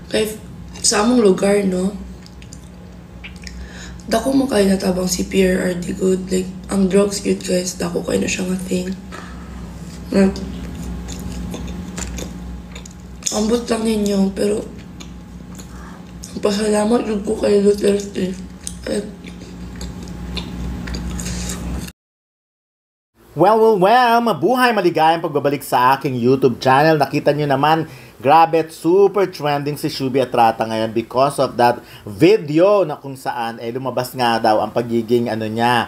Kay sa among lugar, no, dako mo kayo natabang si Pierre RD Good. Like, ang drugs yun guys, dako kayo na siya nga thing. Ambot lang ninyo, pero pasalamat yun ko kay Duterte. Well, mabuhay, maligayang pagbabalik sa aking YouTube channel. Nakita nyo naman, grabe at super trending si Shubi Estrada ngayon because of that video na kung saan lumabas nga daw ang pagiging niya,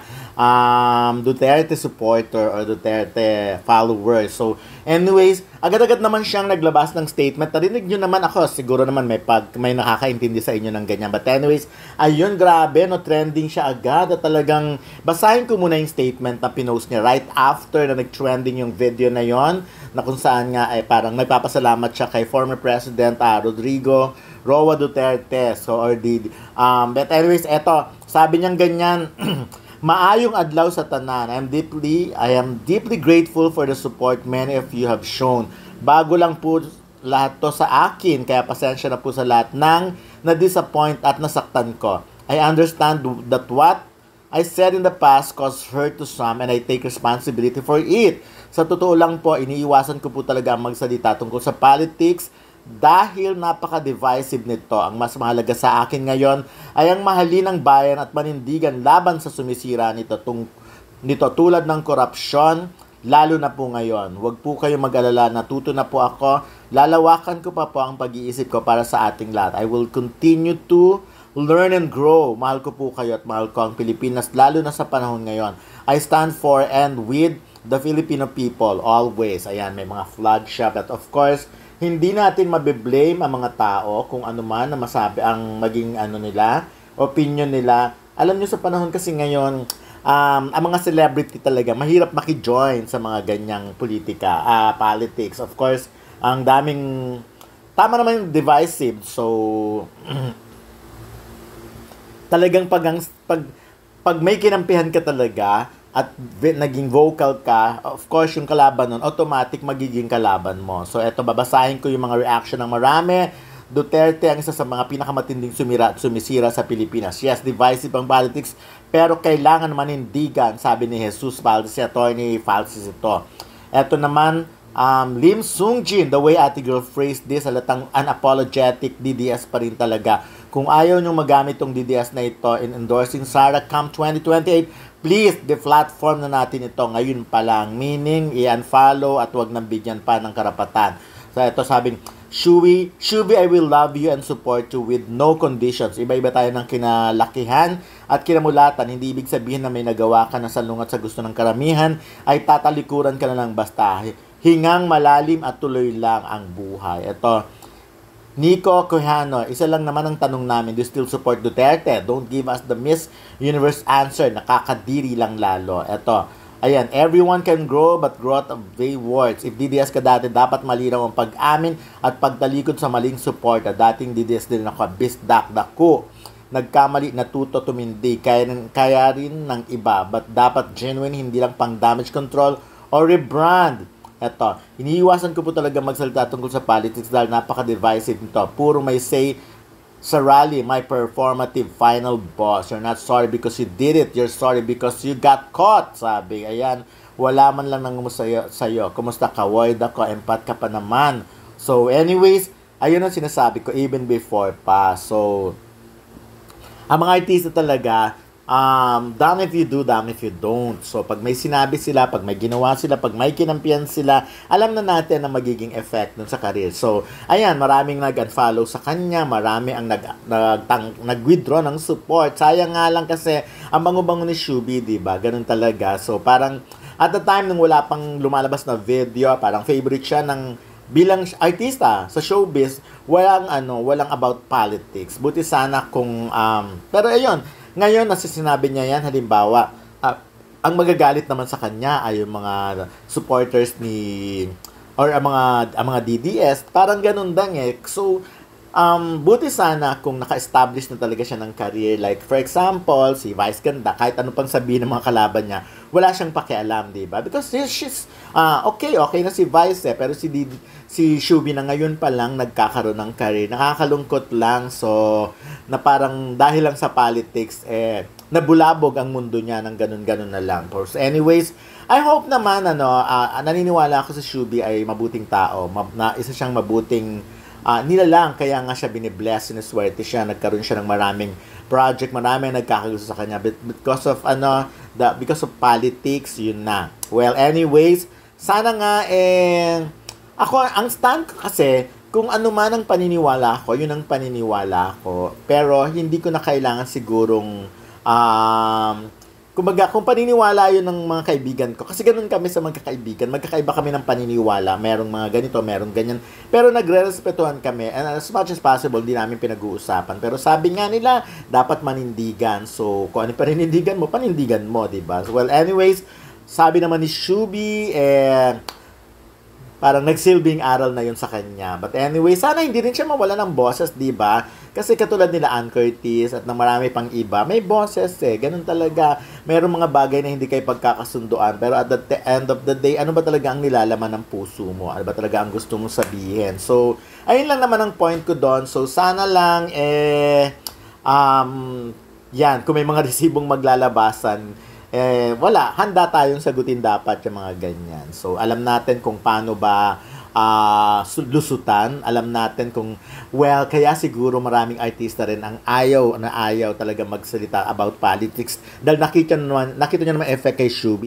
Duterte supporter or Duterte follower. So anyways, agad-agad naman siyang naglabas ng statement. Narinig nyo naman ako, siguro naman may nakakaintindi sa inyo ng ganyan. But anyways, ayun, grabe, no, trending siya agad. At talagang, basahin ko muna yung statement na pinost niya right after na nag-trending yung video na yon, na kung saan nga ay parang nagpapasalamat siya kay former President Rodrigo Roa Duterte. So, but anyways, eto, sabi niyang ganyan, maayong adlaw sa tanan. I am deeply grateful for the support many of you have shown. Bago lang po lahat to sa akin, kaya pasensya na po sa lahat ng na-disappoint at nasaktan ko. I understand that what I said in the past caused hurt to some and I take responsibility for it. Sa totoo lang po, iniiwasan ko po talaga ang magsalita tungkol sa politics dahil napaka-divisive nito. Ang mas mahalaga sa akin ngayon ay ang mahalin ng bayan at manindigan laban sa sumisira nito tulad ng korupsyon, lalo na po ngayon. Huwag po kayo mag-alala, natuto na po ako. Lalawakan ko pa po ang pag-iisip ko para sa ating lahat. I will continue to learn and grow. Mahal ko po kayo at mahal ko ang Pilipinas, lalo na sa panahon ngayon. I stand for and with the Filipino people always. Ayan, may mga flag siya. But of course, hindi natin mabiblame ang mga tao kung ano man na masabi ang maging nila, opinion nila. Alam nyo, sa panahon kasi ngayon, ang mga celebrity talaga, mahirap maki-join sa mga ganyang politika, politics. Of course, ang daming, tama naman yung divisive. So, talagang pag may kinampihan ka talaga at naging vocal ka, of course, yung kalaban nun, automatic magiging kalaban mo. So, eto, babasahin ko yung mga reaction ng marami. Duterte ang isa sa mga pinakamatinding sumisira sa Pilipinas. Yes, divisive ang politics, pero kailangan manindigan, sabi ni Jesus Valdez, si Attorney Falsis ito. Eto naman, Lim Sung-jin, the way Ate Girl phrased this, halatang unapologetic, DDS pa rin talaga. Kung ayaw nyong magamit tong DDS na ito in endorsing Sara Camp 2028, please, de-platform na natin ito ngayon pa lang. Meaning, i-unfollow at wag nang bigyan pa ng karapatan. So, ito sabing, Shubi, I will love you and support you with no conditions. Iba-iba tayo ng kinalakihan at kinamulatan. Hindi ibig sabihin na may nagawa ka na salungat sa gusto ng karamihan, ay tatalikuran ka na lang basta. Hingang malalim at tuloy lang ang buhay. Ito, Nico Cojano, isa lang naman ang tanong namin, do you still support Duterte? Don't give us the Miss Universe answer, nakakadiri lang lalo. Eto, ayan, everyone can grow but growth of words. If DDS ka dati, dapat malinaw ang pag-amin at pagtalikod sa maling support. Dating DDS din ako, bisdak dako. Nagkamali, natuto, tumindi, kaya rin ng iba, but dapat genuine, hindi lang pang damage control or rebrand. Eto, iniiwasan ko po talaga magsalita tungkol sa politics dahil napaka-divisive nito. Puro may say sa rally, my performative final boss. You're not sorry because you did it. You're sorry because you got caught, sabi. Ayan, wala man lang nang sa'yo. Kumusta ka? Void ako, empat ka pa naman. So, anyways, ayun ang sinasabi ko even before pa. So, ang mga artista talaga, damn if you do, damn if you don't. So, pag may sinabi sila, pag may ginawa sila, pag may kinampihan sila, alam na natin ang magiging effect dun sa career. So, ayan, maraming nag-unfollow sa kanya, marami ang nag-withdraw ng support. Sayang nga lang kasi ang bango-bango ni Shubi, diba? Ganun talaga. So, parang at the time nung wala pang lumalabas na video, parang favorite siya ng bilang artista sa showbiz, walang about politics. Buti sana kung pero ayun, ngayon, nasa sinabi niya yan, halimbawa, ang magagalit naman sa kanya ay yung mga supporters ni, or ang mga DDS, parang ganun lang eh. So, Buti sana kung naka-establish na talaga siya ng career. Like, for example, si Vice Ganda, kahit ano pang sabihin ng mga kalaban niya, wala siyang pakialam, di ba? Because she's, okay na si Vice pero si Shubi na ngayon pa lang nagkakaroon ng career. Nakakalungkot lang. So, na parang dahil lang sa politics, nabulabog ang mundo niya ng ganun-ganun na lang. So, anyways, I hope naman, naniniwala ako sa Shubi ay mabuting tao. Na isa siyang mabuting nilalang, kaya nga siya binibless, siniswerte siya, nagkaroon siya ng maraming project, maraming nagkakagusto sa kanya, but because of politics, yun na. Well, anyways, sana nga ako, ang stand ko kasi, kung ano man ang paniniwala ko, yun ang paniniwala ko, pero hindi ko na kailangan sigurong kumbaga, kung paniniwala yun ng mga kaibigan ko, kasi ganun kami sa magkakaibigan, magkakaiba kami ng paniniwala, merong mga ganito, merong ganyan, pero nagre-respetuhan kami, and as much as possible, di namin pinag-uusapan, pero sabi nga nila, dapat manindigan, so kung ano panindigan mo, diba? So, well, anyways, sabi naman ni Shubi, parang nagsilbing aral na yun sa kanya. But anyway, sana hindi rin siya mawala ng boses, di ba? Kasi katulad nila Ann Curtis at ng marami pang iba, may boses Ganun talaga. Mayroong mga bagay na hindi kayo pagkakasunduan. Pero at the end of the day, ano ba talaga ang nilalaman ng puso mo? Ano ba talaga ang gusto mong sabihin? So, ayun lang naman ang point ko doon. So, sana lang, yan, kung may mga resibong maglalabasan, wala, handa tayong sagutin dapat yung mga ganyan. So, alam natin kung paano ba lusutan. Alam natin kung, well, kaya siguro maraming artista rin ang ayaw talaga magsalita about politics. Dahil nakita nyo naman effect kay Shubi.